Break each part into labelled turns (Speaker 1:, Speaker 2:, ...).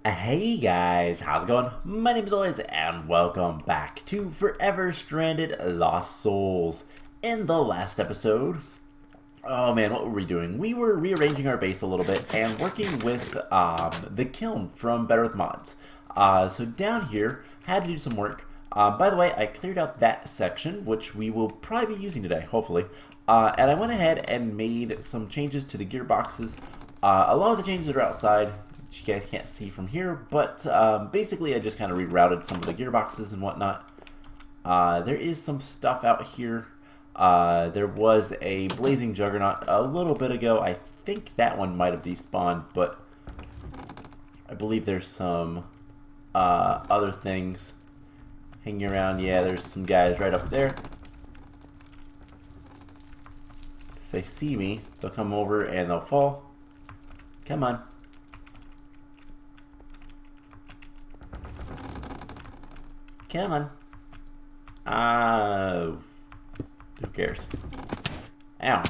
Speaker 1: Hey guys, how's it going? My name is Always, and welcome back to Forever Stranded Lost Souls. In the last episode, oh man, what were we doing? We were rearranging our base a little bit and working with the kiln from Better with Mods. So down here, had to do some work. By the way, I cleared out that section, which we will probably be using today, hopefully. And I went ahead and made some changes to the gearboxes. A lot of the changes are outside, which you guys can't see from here, but basically I just kind of rerouted some of the gearboxes and whatnot. There is some stuff out here. There was a blazing juggernaut a little bit ago. I think that one might have despawned, but I believe there's some other things hanging around. Yeah, there's some guys right up there. If they see me, they'll come over and they'll fall. Come on. Come on. Who cares? Ow.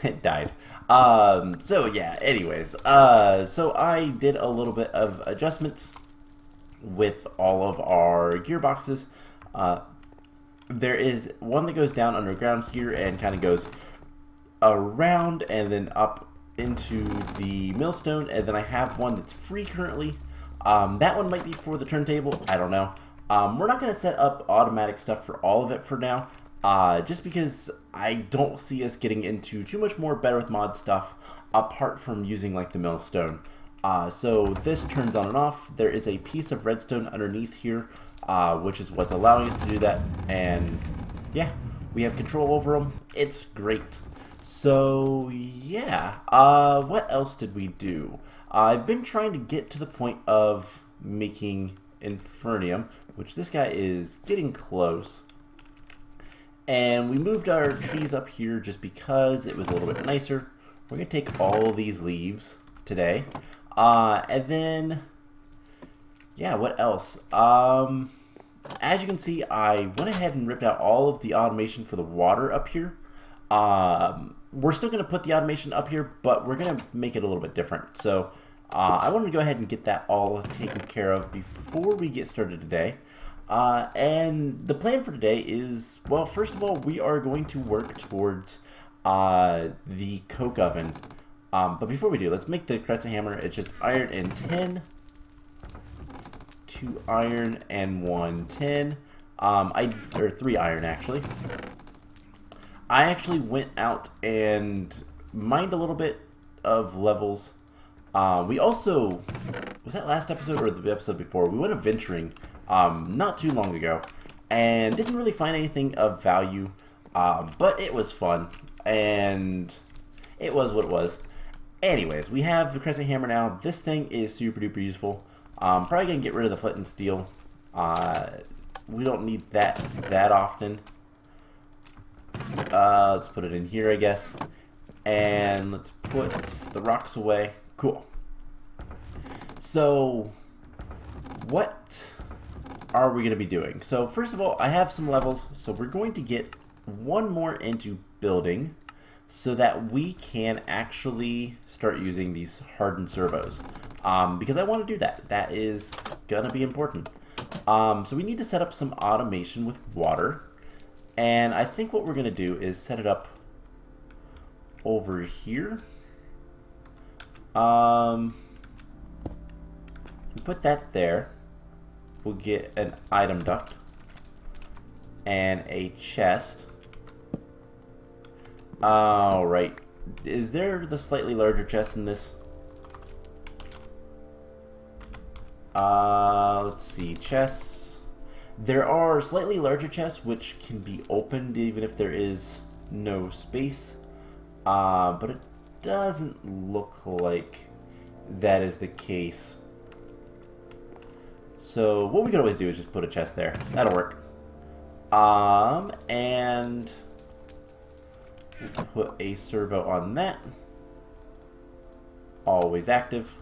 Speaker 1: It died. So yeah, anyways. So I did a little bit of adjustments with all of our gearboxes. There is one that goes down underground here and kind of goes around and then up into the millstone, and then I have one that's free currently. That one might be for the turntable, I don't know. We're not going to set up automatic stuff for all of it for now, just because I don't see us getting into too much more Better with Mod stuff apart from using like the millstone. So this turns on and off. There is a piece of redstone underneath here, which is what's allowing us to do that, and yeah, we have control over them. It's great. So yeah, what else did we do? I've been trying to get to the point of making Infernium, which this guy is getting close. And we moved our trees up here just because it was a little bit nicer. We're going to take all these leaves today. And then, yeah, what else? As you can see, I went ahead and ripped out all of the automation for the water up here. We're still going to put the automation up here, but we're going to make it a little bit different. So I wanted to go ahead and get that all taken care of before we get started today. And the plan for today is, well, first of all, we are going to work towards the coke oven. But before we do, let's make the crescent hammer. It's just iron and tin. 2 iron and 1 tin. Or 3 iron, actually. I actually went out and mined a little bit of levels. We also, was that last episode or the episode before? We went adventuring not too long ago and didn't really find anything of value, but it was fun and it was what it was. Anyways, we have the crescent hammer now. This thing is super duper useful. Probably gonna get rid of the flint and steel. We don't need that often. Let's put it in here, I guess. And let's put the rocks away. Cool. So, what are we going to be doing? So, first of all, I have some levels. So, we're going to get one more into building so that we can actually start using these hardened servos. Because I want to do that. That is going to be important. So, we need to set up some automation with water. And I think what we're going to do is set it up over here. We put that there. We'll get an item duct and a chest. Alright. Is there the slightly larger chest in this? Let's see. Chests. There are slightly larger chests which can be opened even if there is no space, but it doesn't look like that is the case. So what we could always do is just put a chest there. That'll work. And we'll put a servo on that. Always active.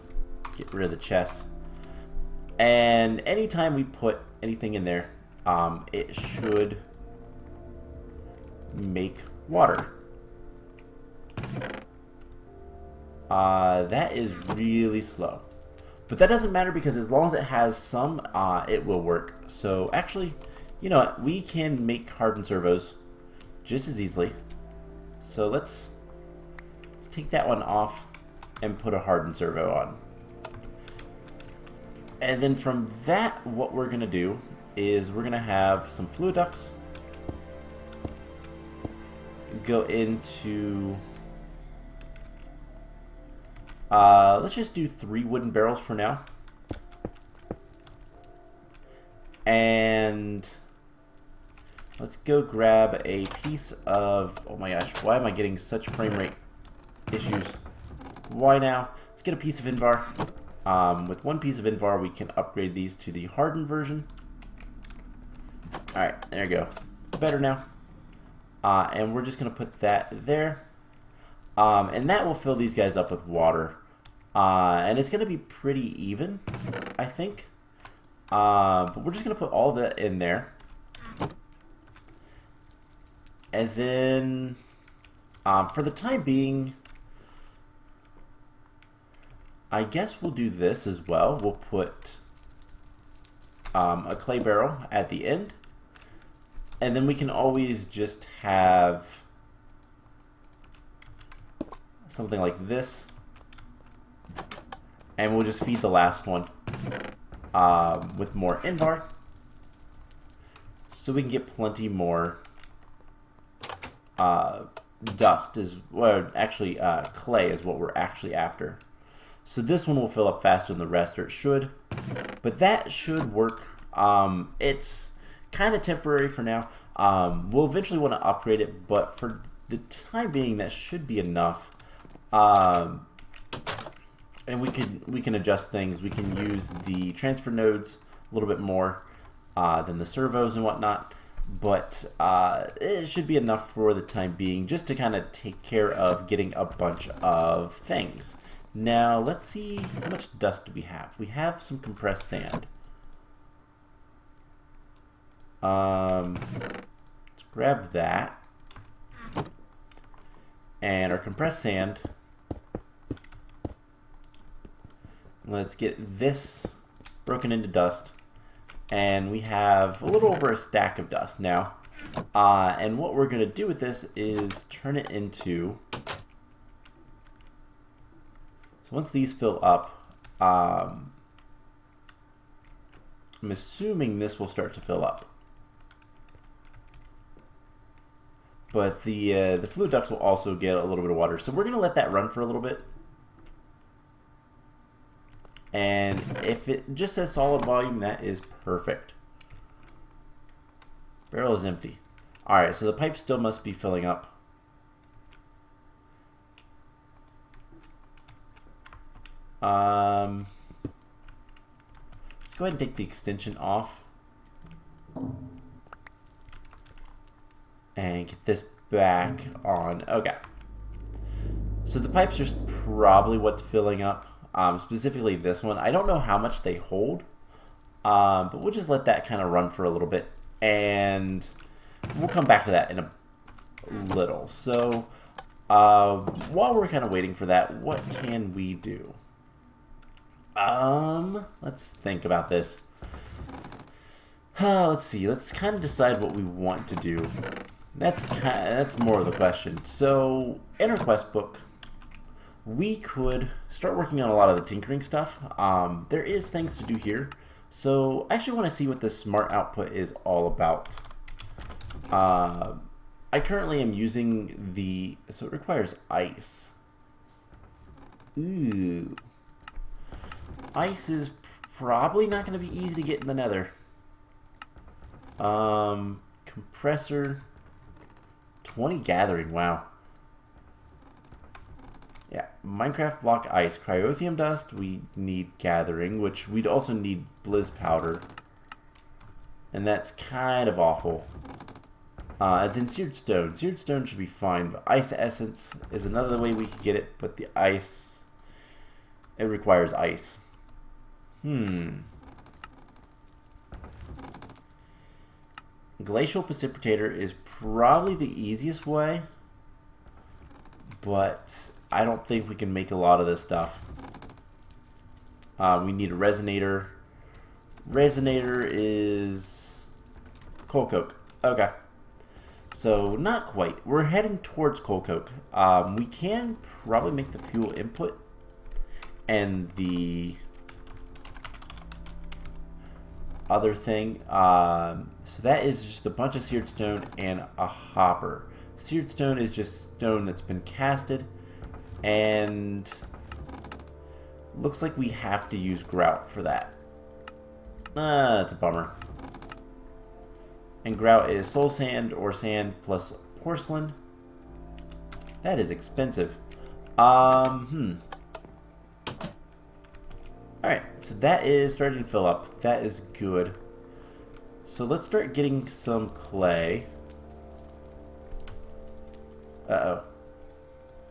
Speaker 1: Get rid of the chests. And anytime we put anything in there, it should make water. That is really slow. But that doesn't matter because as long as it has some, it will work. So actually, you know what? We can make hardened servos just as easily. So let's take that one off and put a hardened servo on. And then from that, what we're going to do is we're going to have some fluid ducts go into... let's just do 3 wooden barrels for now. And let's go grab a piece of... Oh my gosh, why am I getting such frame rate issues? Why now? Let's get a piece of Invar. With 1 piece of Invar, we can upgrade these to the hardened version. Alright, there you go. Better now. And we're just going to put that there. And that will fill these guys up with water. And it's going to be pretty even, I think. But we're just going to put all of that in there. And then, for the time being, I guess we'll do this as well. We'll put a clay barrel at the end. And then we can always just have something like this. And we'll just feed the last one with more Invar. So we can get plenty more dust, well, actually clay is what we're actually after. So this one will fill up faster than the rest, or it should. But that should work. It's kind of temporary for now. We'll eventually want to upgrade it, but for the time being, that should be enough. And we can adjust things. We can use the transfer nodes a little bit more than the servos and whatnot. But it should be enough for the time being, just to kind of take care of getting a bunch of things. Now, let's see, how much dust do we have? We have some compressed sand. Let's grab that. And our compressed sand. Let's get this broken into dust. And we have a little over a stack of dust now. And what we're going to do with this is turn it into... So once these fill up, I'm assuming this will start to fill up. But the fluid ducts will also get a little bit of water. So we're going to let that run for a little bit. And if it just says solid volume, that is perfect. Barrel is empty. Alright, so the pipe still must be filling up. Let's go ahead and take the extension off. And get this back on. Okay. So the pipes are probably what's filling up. Specifically this one. I don't know how much they hold. But we'll just let that kind of run for a little bit. And we'll come back to that in a little. So while we're kind of waiting for that, what can we do? Let's think about this. Let's see. Let's kind of decide what we want to do. That's more of the question. So in our quest book, we could start working on a lot of the tinkering stuff. There is things to do here. So I actually want to see what this smart output is all about. I currently am using the... So it requires ice. Ooh. Ice is probably not going to be easy to get in the Nether. Compressor. 20 gathering, wow. Yeah, Minecraft block ice. Cryothium dust, we need gathering, which we'd also need blizz powder. And that's kind of awful. And then seared stone. Seared stone should be fine, but ice essence is another way we could get it, but the ice, it requires ice. Glacial precipitator is probably the easiest way, but I don't think we can make a lot of this stuff. We need a resonator. Resonator is coal coke. Okay. So, not quite. We're heading towards coal coke. We can probably make the fuel input and the other thing. So that is just a bunch of seared stone and a hopper. Seared stone is just stone that's been casted, and looks like we have to use grout for that. That's a bummer. And grout is soul sand or sand plus porcelain. That is expensive. Alright, so that is starting to fill up. That is good. So let's start getting some clay. Uh-oh.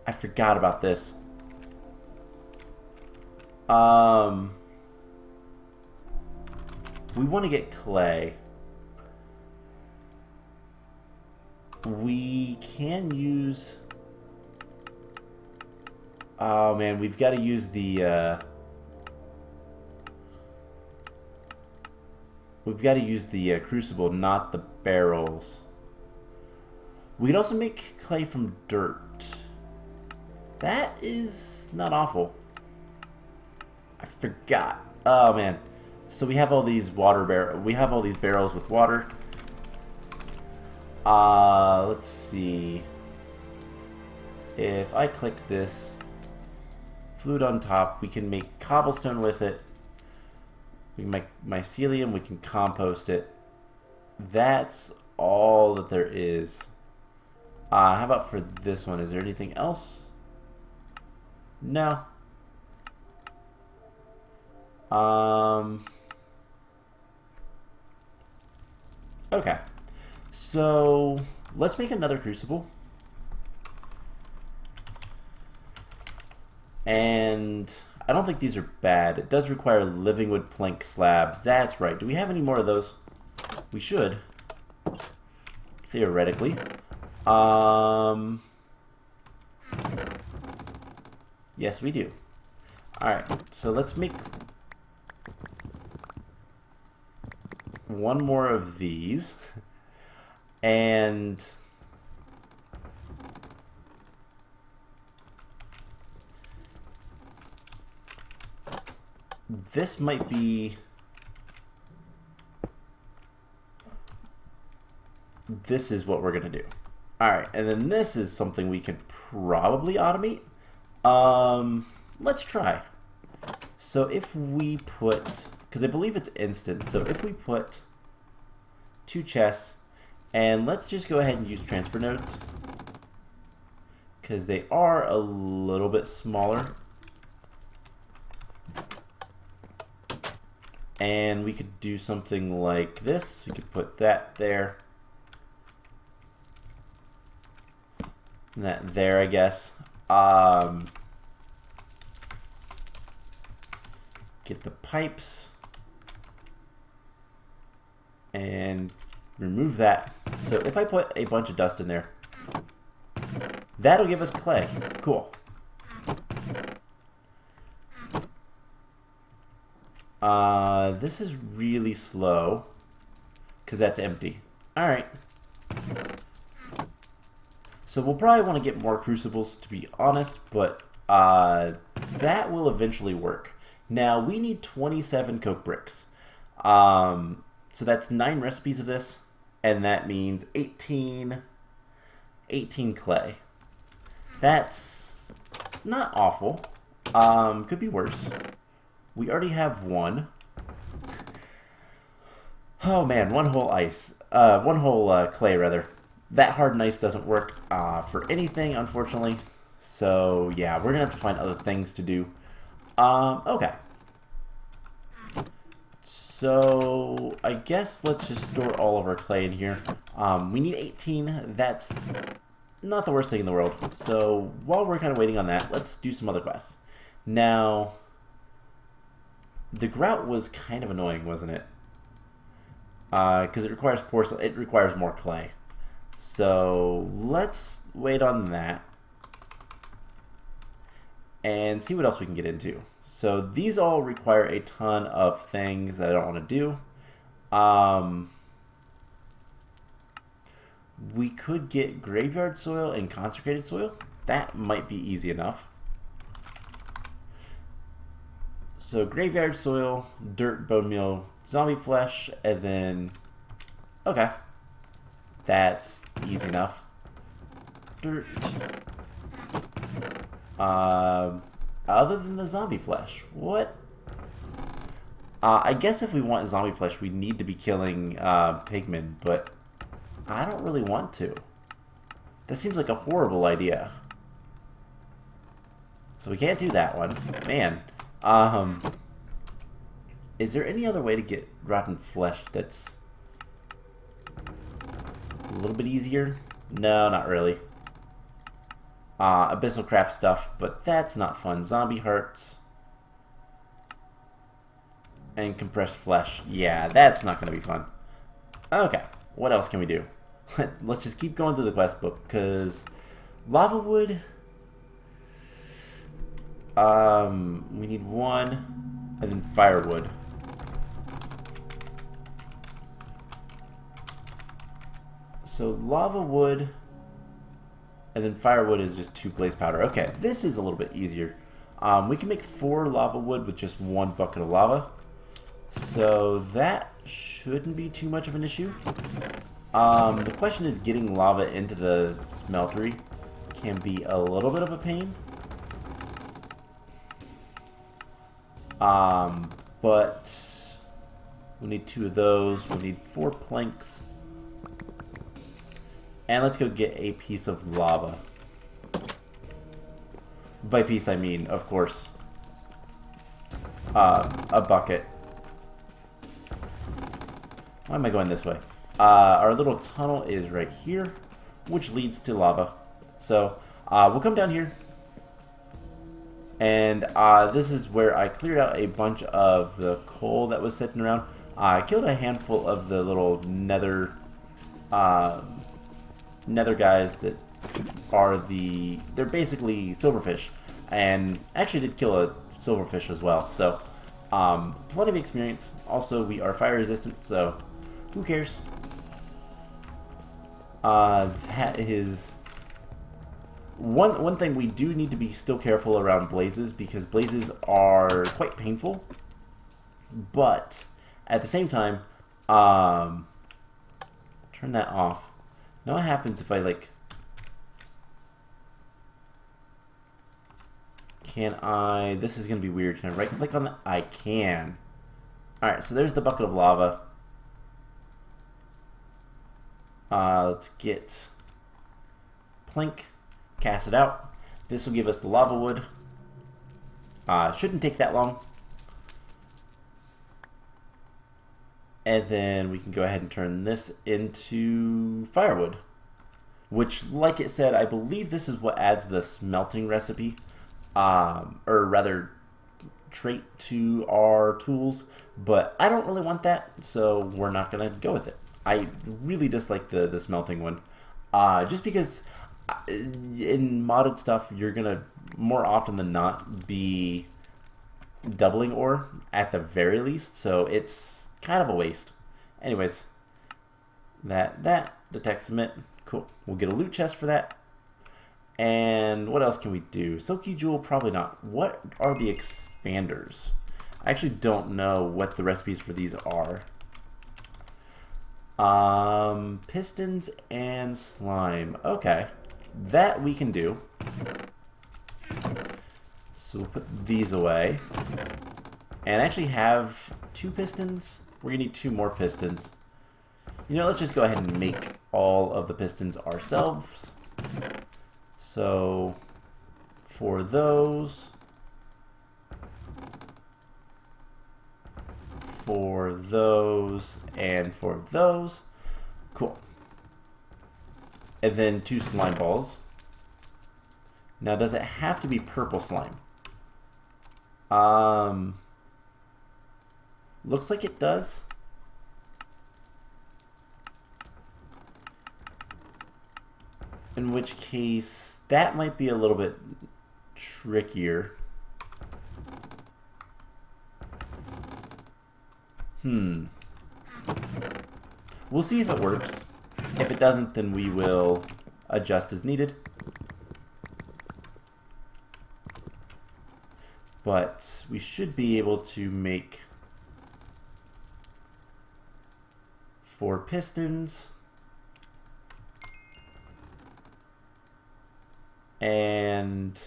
Speaker 1: I forgot about this. If we want to get clay, we can use... Oh man, we've got to use the... We've got to use the crucible, not the barrels. We could also make clay from dirt. That is not awful. I forgot. Oh man. So we have all these we have all these barrels with water. Let's see. If I click this flute on top, we can make cobblestone with it. We can make mycelium, we can compost it. That's all that there is. How about for this one? Is there anything else? No. Okay. So, let's make another crucible. And I don't think these are bad. It does require living wood plank slabs. That's right. Do we have any more of those? We should. Theoretically. Yes, we do. Alright, so let's make one more of these. And this might be... This is what we're going to do. Alright, and then this is something we could probably automate. Let's try. So if we put... Because I believe it's instant. So if we put 2 chests, and let's just go ahead and use transfer nodes, because they are a little bit smaller. And we could do something like this. We could put that there. And that there, I guess. Get the pipes. And remove that. So if I put a bunch of dust in there, that'll give us clay. Cool. This is really slow because that's empty. Alright. So we'll probably want to get more crucibles, to be honest, but that will eventually work. Now, we need 27 coke bricks. So that's 9 recipes of this, and that means 18 clay. That's not awful. Could be worse. We already have 1. Oh man, one whole clay rather. That hardened ice doesn't work for anything, unfortunately. So yeah, we're gonna have to find other things to do. Okay. So I guess let's just store all of our clay in here. We need 18. That's not the worst thing in the world. So while we're kind of waiting on that, let's do some other quests. Now, the grout was kind of annoying, wasn't it? Because it requires porcelain. It requires more clay. So let's wait on that. and see what else we can get into. So these all require a ton of things that I don't want to do. We could get graveyard soil and consecrated soil. That might be easy enough. So graveyard soil, dirt, bone meal, zombie flesh, and then... Okay. That's easy enough. Dirt. Other than the zombie flesh, what? I guess if we want zombie flesh, we need to be killing pigmen, but I don't really want to. That seems like a horrible idea. So we can't do that one. Man. Is there any other way to get rotten flesh that's a little bit easier? No, not really. Abyssal craft stuff, but that's not fun. Zombie hearts. And compressed flesh. Yeah, that's not going to be fun. Okay, what else can we do? Let's just keep going through the quest book, because lava wood... we need one, and then firewood. So lava wood, and then firewood is just 2 blaze powder. Okay, this is a little bit easier. We can make 4 lava wood with just 1 bucket of lava. So that shouldn't be too much of an issue. The question is getting lava into the smeltery can be a little bit of a pain. But we need 2 of those. We need 4 planks. And let's go get a piece of lava. By piece, I mean, of course, a bucket. Why am I going this way? Our little tunnel is right here, which leads to lava. So we'll come down here. And this is where I cleared out a bunch of the coal that was sitting around. I killed a handful of the little nether guys that are they're basically silverfish, and actually did kill a silverfish as well. So plenty of experience. Also, we are fire resistant, so who cares? That is one thing we do need to be still careful around blazes, because blazes are quite painful, but at the same time, turn that off. Now what happens if I, like, can I, this is going to be weird, can I right click on that? I can. Alright, so there's the bucket of lava. Let's get plank, cast it out. This will give us the lava wood. Shouldn't take that long. And then we can go ahead and turn this into firewood, which, like it said, I believe this is what adds the smelting recipe, or rather trait to our tools, but I don't really want that, so we're not going to go with it. I really dislike the smelting one, just because in modded stuff, you're going to, more often than not, be doubling ore at the very least, so it's kind of a waste. Anyways, that detects cement. Cool. We'll get a loot chest for that. And what else can we do? Silky jewel, probably not. What are the expanders? I actually don't know what the recipes for these are. Pistons and slime. Okay, that we can do. So we'll put these away. And actually have 2 pistons. We're going to need 2 more pistons. You know, let's just go ahead and make all of the pistons ourselves. So, for those, and for those. Cool. And then 2 slime balls. Now, does it have to be purple slime? Looks like it does. In which case, that might be a little bit trickier. We'll see if it works. If it doesn't, then we will adjust as needed. But we should be able to make 4 pistons. And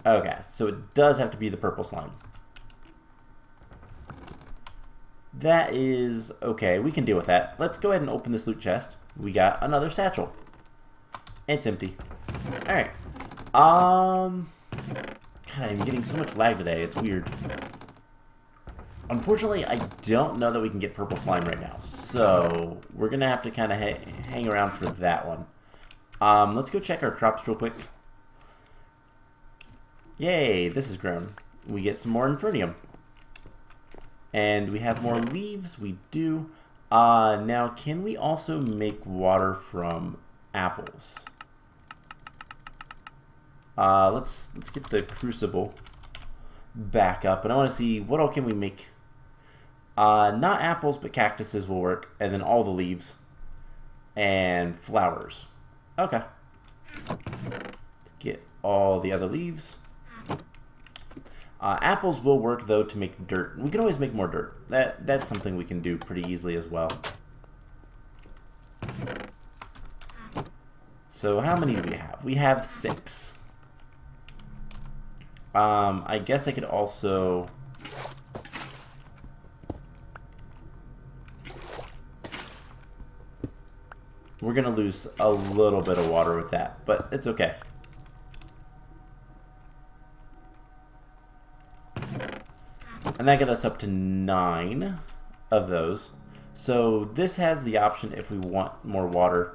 Speaker 1: okay, so it does have to be the purple slime. That is okay, we can deal with that. Let's go ahead and open this loot chest. We got another satchel. It's empty. Alright. God, I'm getting so much lag today, it's weird. Unfortunately, I don't know that we can get purple slime right now, so we're gonna have to kind of hang around for that one. Let's go check our crops real quick. Yay, this is grown. We get some more infernium. And we have more leaves, we do. Now, can we also make water from apples? Let's get the crucible back up, and I want to see what all can we make. Not apples, but cactuses will work, and then all the leaves and flowers. Okay. Let's get all the other leaves. Apples will work though to make dirt. We can always make more dirt. That's something we can do pretty easily as well. So how many do we have? We have 6. I guess I could also we're gonna lose a little bit of water with that, but it's okay. And that got us up to 9 of those. So this has the option if we want more water.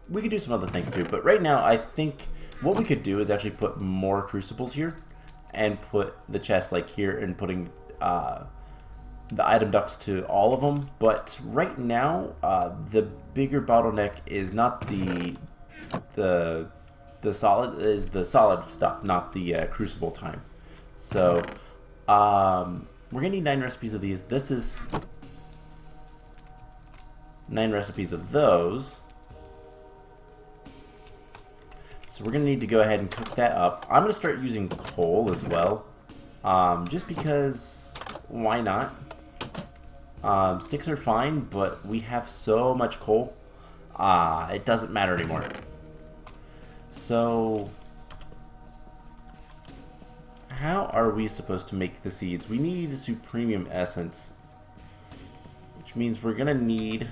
Speaker 1: We could do some other things too, but right now I think what we could do is actually put more crucibles here and put the chest like here and putting the item ducts to all of them. But right now the bigger bottleneck is not the solid stuff, not the crucible time. So we're gonna need 9 recipes of these. This is 9 recipes of those. So we're gonna need to go ahead and cook that up. I'm gonna start using coal as well, just because why not? Sticks are fine, but we have so much coal, it doesn't matter anymore. So how are we supposed to make the seeds? We need a supremium essence, which means we're gonna need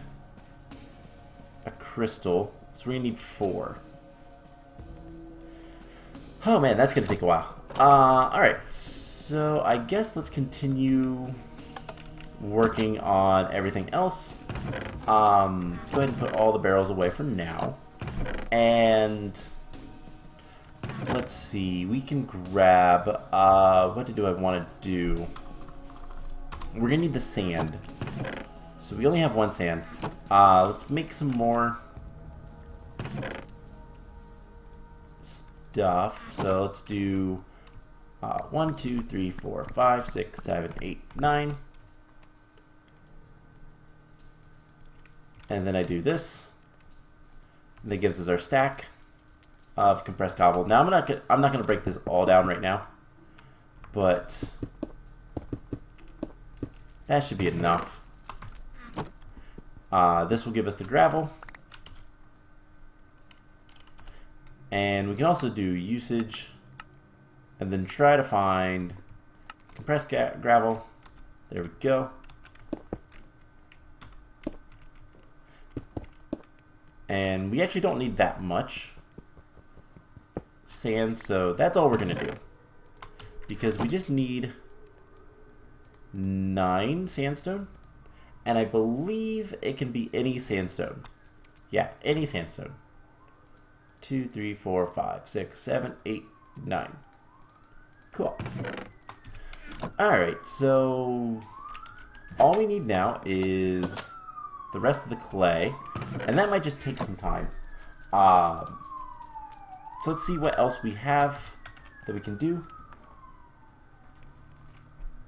Speaker 1: a crystal. So we're gonna need 4. Oh man, that's gonna take a while. Alright, so I guess let's continue working on everything else. Let's go ahead and put all the barrels away for now. And let's see, we can grab, what do I want to do? We're gonna need the sand. So we only have 1 sand. Let's make some more stuff. So let's do 1, 2, 3, 4, 5, 6, 7, 8, 9. And then I do this. And that gives us our stack of compressed cobble. Now I'm not gonna break this all down right now, but that should be enough. This will give us the gravel, and we can also do usage, and then try to find compressed gravel. There we go. And we actually don't need that much sand, so that's all we're gonna do, because we just need 9 sandstone, and I believe it can be any sandstone. Yeah, any sandstone. 2, 3, 4, 5, 6, 7, 8, 9. Cool. Alright, so all we need now is the rest of the clay, and that might just take some time. So let's see what else we have that we can do.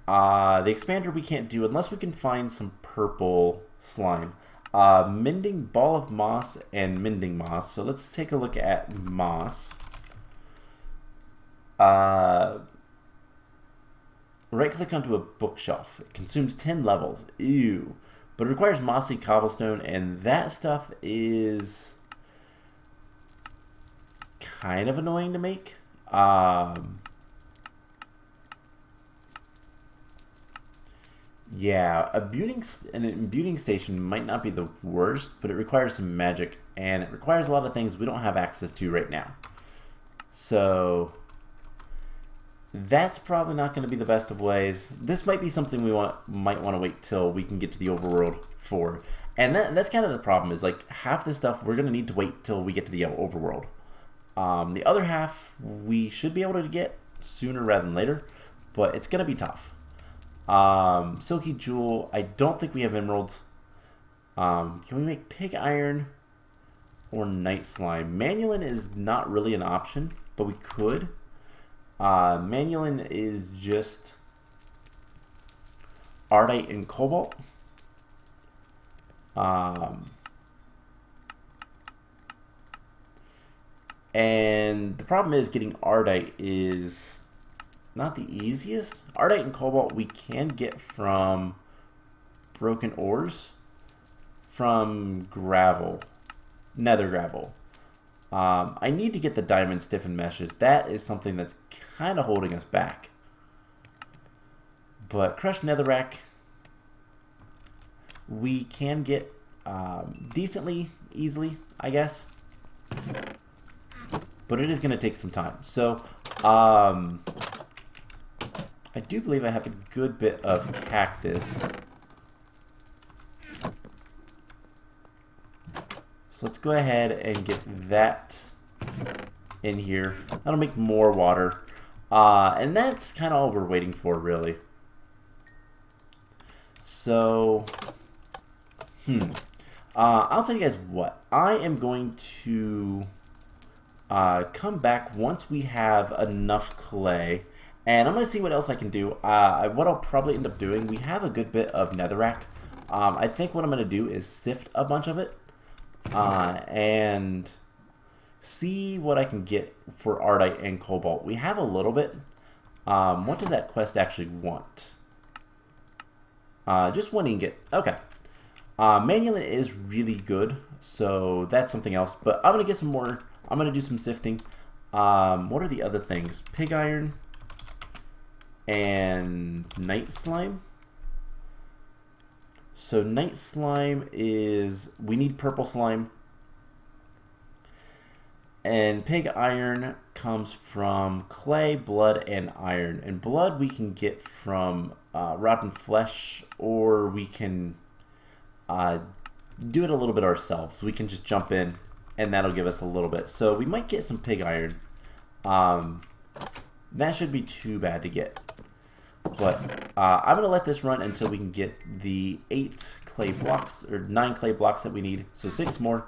Speaker 1: The expander we can't do unless we can find some purple slime. Mending ball of moss and mending moss. So let's take a look at moss. Right click onto a bookshelf. It consumes 10 levels. Ew. But it requires mossy cobblestone, and that stuff is kind of annoying to make. Yeah, an imbuing station might not be the worst, but it requires some magic, and it requires a lot of things we don't have access to right now. So that's probably not going to be the best of ways. This might be something we might want to wait till we can get to the overworld for. And that's kind of the problem, is like half this stuff we're going to need to wait till we get to the overworld. The other half we should be able to get sooner rather than later, but it's going to be tough. Silky Jewel, I don't think we have emeralds. Can we make pig iron or night slime? Manulin is not really an option, but we could. Manulin is just ardite and cobalt. And the problem is getting ardite is not the easiest. Ardite and cobalt we can get from broken ores, from gravel, nether gravel. I need to get the diamond stiffened meshes. That is something that's kind of holding us back. But crushed netherrack we can get decently easily, I guess. But it is going to take some time. So I do believe I have a good bit of cactus. So let's go ahead and get that in here. That'll make more water. And that's kind of all we're waiting for, really. So, I'll tell you guys what. I am going to come back once we have enough clay. And I'm going to see what else I can do. What I'll probably end up doing, we have a good bit of netherrack. I think what I'm going to do is sift a bunch of it. And see what I can get for ardite and cobalt. We have a little bit. What does that quest actually want? Just one ingot. Okay. Manulin is really good, so that's something else. But I'm going to get some more. I'm going to do some sifting. What are the other things? Pig iron and night slime. So night slime is, we need purple slime. And pig iron comes from clay, blood, and iron. And blood we can get from rotten flesh, or we can do it a little bit ourselves. We can just jump in, and that'll give us a little bit. So we might get some pig iron. That shouldn't be too bad to get. But I'm going to let this run until we can get the 8 clay blocks, or 9 clay blocks that we need. So 6 more.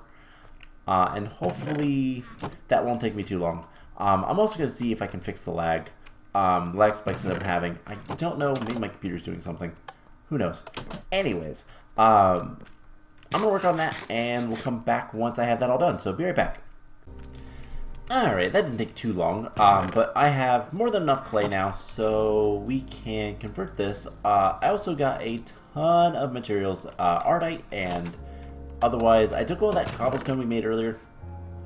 Speaker 1: And hopefully that won't take me too long. I'm also going to see if I can fix the lag. Lag spikes that I'm having. I don't know. Maybe my computer's doing something. Who knows? Anyways, I'm going to work on that, and we'll come back once I have that all done. So be right back. Alright, that didn't take too long, but I have more than enough clay now, so we can convert this. I also got a ton of materials, ardite, and otherwise, I took all that cobblestone we made earlier,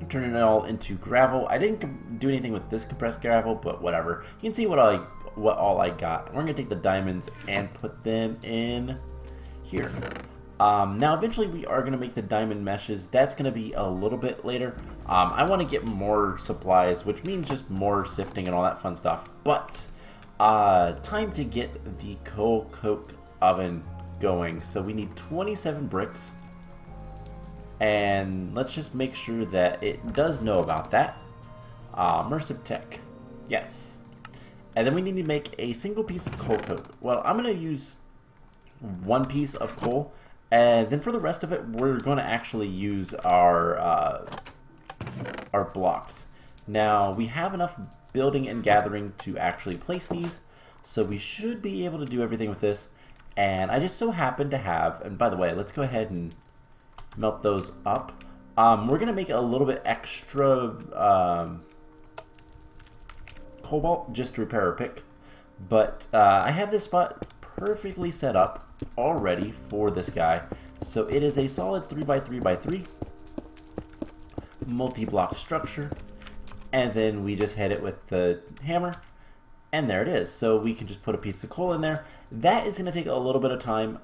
Speaker 1: turned it all into gravel. I didn't do anything with this compressed gravel, but whatever. You can see what all I got. We're going to take the diamonds and put them in here. Now, eventually, we are going to make the diamond meshes. That's going to be a little bit later. I want to get more supplies, which means just more sifting and all that fun stuff. But time to get the coal coke oven going. So we need 27 bricks. And let's just make sure that it does know about that. Immersive tech. Yes. And then we need to make a single piece of coal coke. Well, I'm going to use one piece of coal, and then for the rest of it, we're going to actually use our blocks. Now, we have enough building and gathering to actually place these, so we should be able to do everything with this. And I just so happen to have, and by the way, let's go ahead and melt those up. We're going to make a little bit extra cobalt just to repair our pick, but I have this spot perfectly set up already for this guy. So it is a solid 3x3x3 multi-block structure, and then we just hit it with the hammer, and there it is. So we can just put a piece of coal in there. That is going to take a little bit of time,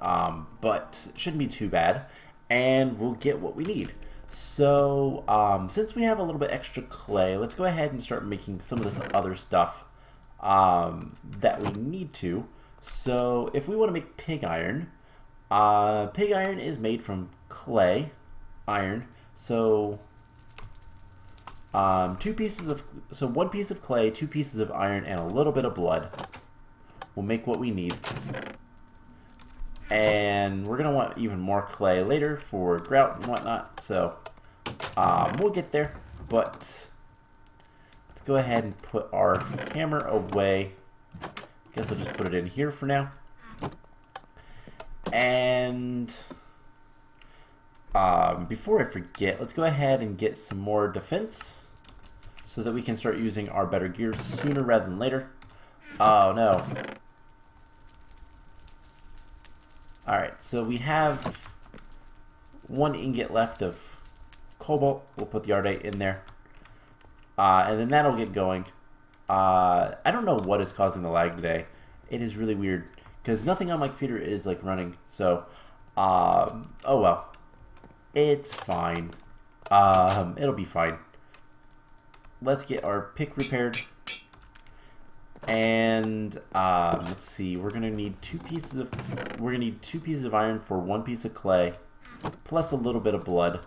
Speaker 1: but shouldn't be too bad, and we'll get what we need. So, since we have a little bit extra clay, let's go ahead and start making some of this other stuff that we need to. So, if we want to make pig iron is made from clay, iron. So, one piece of clay, 2 pieces of iron, and a little bit of blood will make what we need. And we're going to want even more clay later for grout and whatnot, so we'll get there. But let's go ahead and put our hammer away. I guess I'll just put it in here for now. And before I forget, let's go ahead and get some more defense so that we can start using our better gears sooner rather than later. Oh no. Alright, so we have 1 ingot left of cobalt. We'll put the ardite in there. And then that'll get going. I don't know what is causing the lag today. It is really weird, because nothing on my computer is like running. So, oh well. It's fine. It'll be fine. Let's get our pick repaired. And let's see, we're gonna need 2 pieces of iron for 1 piece of clay, plus a little bit of blood,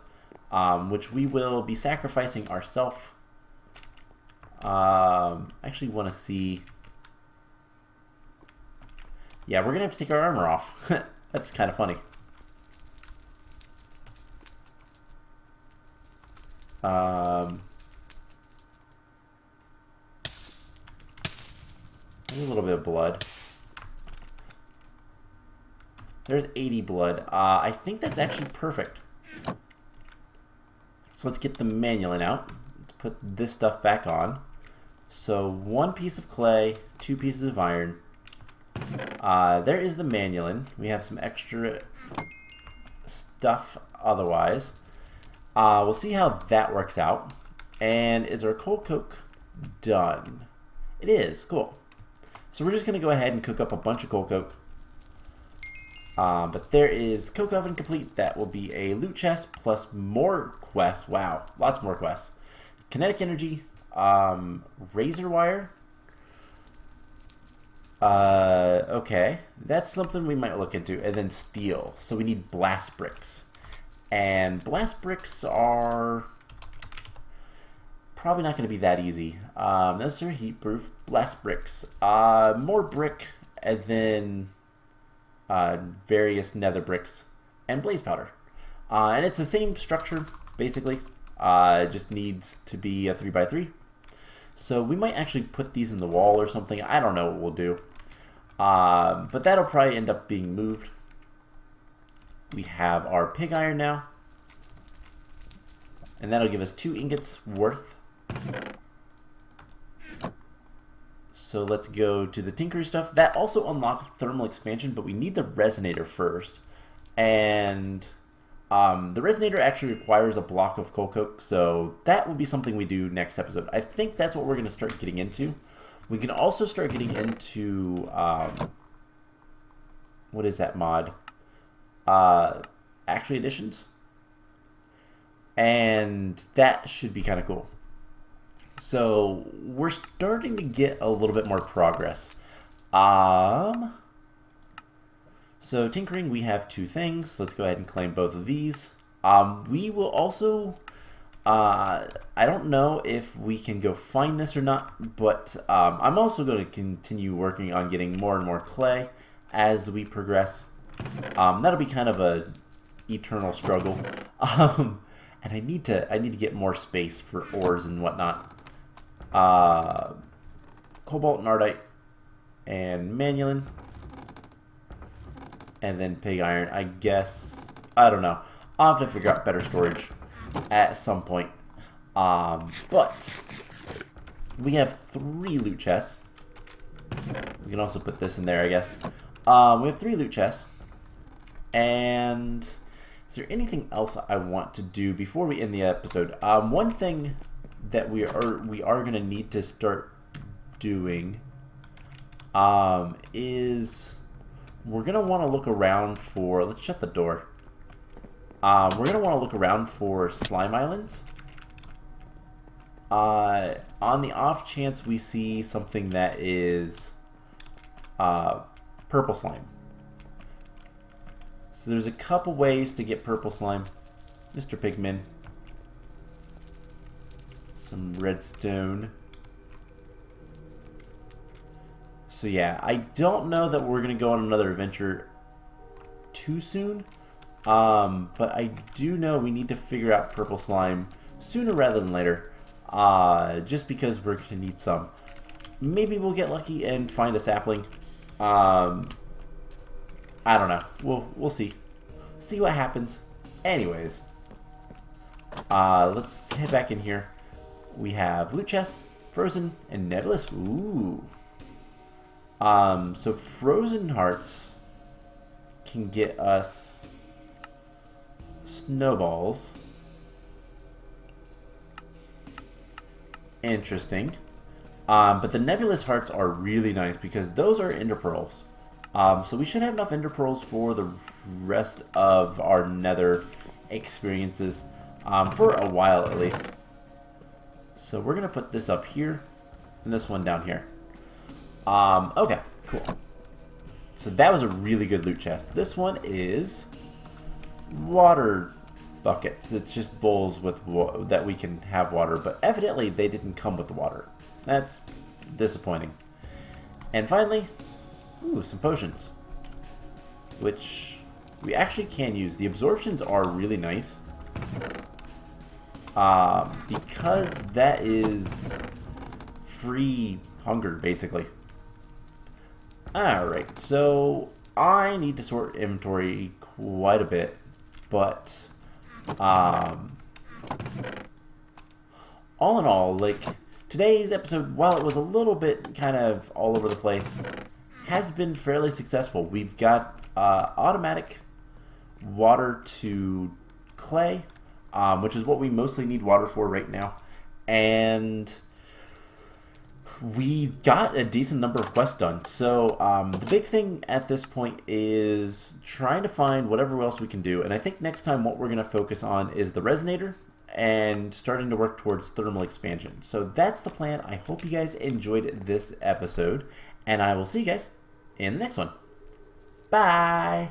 Speaker 1: which we will be sacrificing ourselves. Actually want to see. Yeah, we're gonna have to take our armor off. That's kind of funny. A little bit of blood. There's 80 blood. I think that's actually perfect. So let's get the manulin out. Let's put this stuff back on. So 1 piece of clay, 2 pieces of iron. There is the manulin. We have some extra stuff otherwise. We'll see how that works out. And is our coal coke done? It is. Cool. So we're just going to go ahead and cook up a bunch of coal coke. But there is the coke oven complete. That will be a loot chest plus more quests. Wow, lots more quests. Kinetic energy, razor wire. Okay, that's something we might look into. And then steel. So we need blast bricks. And blast bricks are probably not going to be that easy. Those are heat proof. Blast bricks. More brick, and then various nether bricks and blaze powder. And it's the same structure, basically. It just needs to be a 3x3. So we might actually put these in the wall or something. I don't know what we'll do. But that'll probably end up being moved. We have our pig iron now. And that'll give us 2 ingots worth. So let's go to the tinkery stuff. That also unlocks thermal expansion, but we need the resonator first. And the resonator actually requires a block of coal coke, so that will be something we do next episode. I think that's what we're going to start getting into. We can also start getting into, what is that mod? Actually additions. And that should be kind of cool. So we're starting to get a little bit more progress. So tinkering, we have 2 things. Let's go ahead and claim both of these. We will also I don't know if we can go find this or not, but I'm also going to continue working on getting more and more clay as we progress. That'll be kind of a eternal struggle. And I need to get more space for ores and whatnot. Cobalt and Ardite and Manulin. And then pig iron, I guess. I don't know. I'll have to figure out better storage at some point. But we have 3 loot chests. We can also put this in there, I guess. We have 3 loot chests. And is there anything else I want to do before we end the episode? One thing that we are going to need to start doing is we're going to want to look around for, let's shut the door. We're going to want to look around for slime islands. On the off chance we see something that is purple slime. So there's a couple ways to get purple slime. Mr. Pigman. Some redstone. So yeah, I don't know that we're going to go on another adventure too soon. But I do know we need to figure out purple slime sooner rather than later. Just because we're going to need some. Maybe we'll get lucky and find a sapling. I don't know. We'll see. See what happens. Anyways. Let's head back in here. We have loot chest, frozen, and nebulous. Ooh. So frozen hearts can get us snowballs. Interesting. But the nebulous hearts are really nice because those are ender pearls. So we should have enough ender pearls for the rest of our nether experiences, for a while at least. So we're going to put this up here and this one down here. Okay, cool. So that was a really good loot chest. This one is water buckets. It's just bowls with that we can have water, but evidently they didn't come with the water. That's disappointing. And finally, ooh, some potions, which we actually can use. The absorptions are really nice, because that is free hunger, basically. Alright, so I need to sort inventory quite a bit, but all in all, like, today's episode, while it was a little bit kind of all over the place, has been fairly successful. We've got automatic water to clay, which is what we mostly need water for right now, and we got a decent number of quests done. So the big thing at this point is trying to find whatever else we can do, and I think next time what we're going to focus on is the resonator and starting to work towards thermal expansion. So that's the plan. I hope you guys enjoyed this episode, and I will see you guys in the next one. Bye!